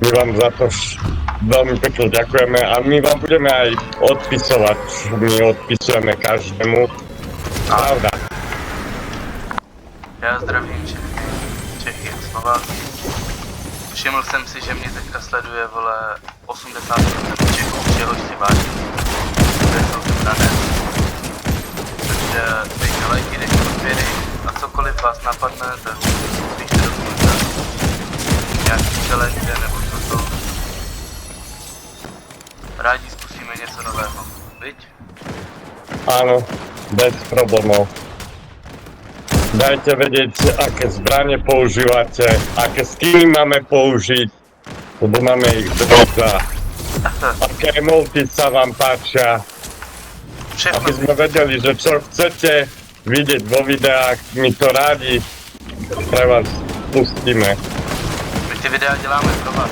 My vám za to veľmi pekne ďakujeme a my vám budeme aj odpisovať. My odpisujeme každému. Pravda. Já zdravím všechny Čechy a Slováky. Všiml jsem si, že mě teďka sleduje, vole, 80% Čechů, čehož si vážím. To jsou vybrané. Takže dejte lajky, dejte odběry a cokoliv vás napadne, tak pište do komentářů. Nějaký challenge nebo toto. Rádi zkusíme něco nového, viď? Áno, bez problémov. Dajte vedieť, aké zbranie používate, aké skiny máme použiť, lebo máme ich dvoja. Aké emoty sa vám páčia, aby sme vedeli, že čo chcete vidieť vo videách, my to rádi pre vás pustíme. My ty videa děláme pro vás.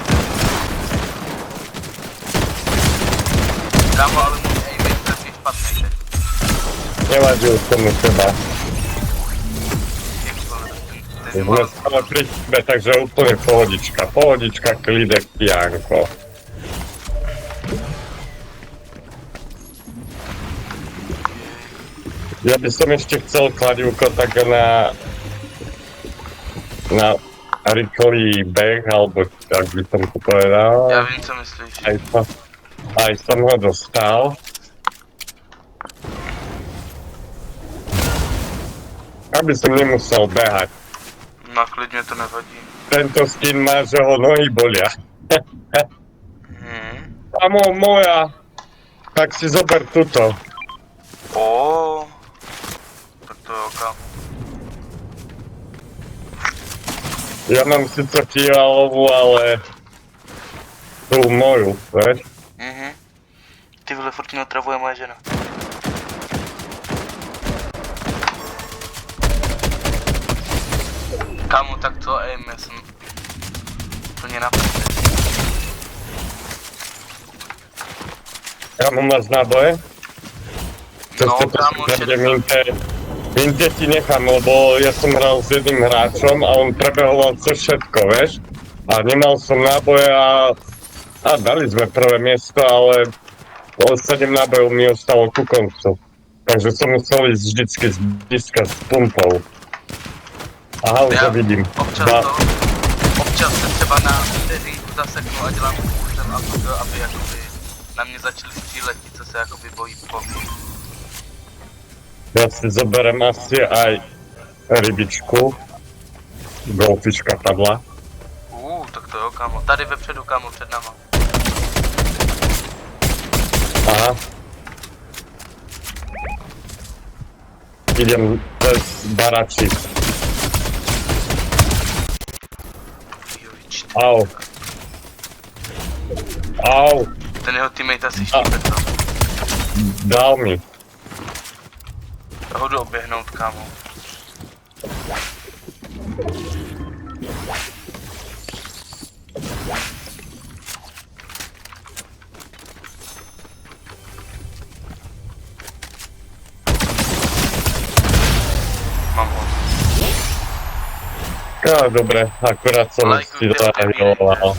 Kámo, ale můj aim je strašně špatný teď. Nevadí už tomu teba. Ty Sme stále pri tebe, takže úplne pohodička. Pohodička, klidek, pijanko. Ja by som ešte chcel kladivko tak na rýchly beh, alebo jak by som to povedal. Já vím, co myslíš. Aj som ho dostal. Aby som nemusel behať. No klidně to nevadí. Tento skin má, že ho nohy bolia. Amo moja, tak si zober tuto. Tak to jo, kámo. Ja mám sice fialovú, ale tú moju, vieš? Ty vole, furt mě otravuje moje žena. Kámo, tak to aim, já jsem plně například. Kámo, máš náboje? No, kámo, Minte ti nechám, lebo ja som hral s jedným hráčom a on prebehoval cez všetko, vieš? A nemal som náboje a dali sme prvé miesto, ale 7 nábojov mi ostalo ku koncu. Takže som musel ísť vždycky z blízka s pumpou. Aha, už ho vidím. Občas se třeba na vteřinku zaseknu a dělám způsobem aby jakoby na mě začali střílet ti, co se jakoby bojí po. Ja si zoberem asi aj rybičku. Golfička padla. Tak to jo, kámo. Tady vepředu, kámo, před náma. Aha. Idem cez baračík. Au. Au. Ten jeho teammate asi štípe to. Dal mi. Já ho jdu oběhnout, kámo. Mám ho. Dobre, akurát som si zaheloval.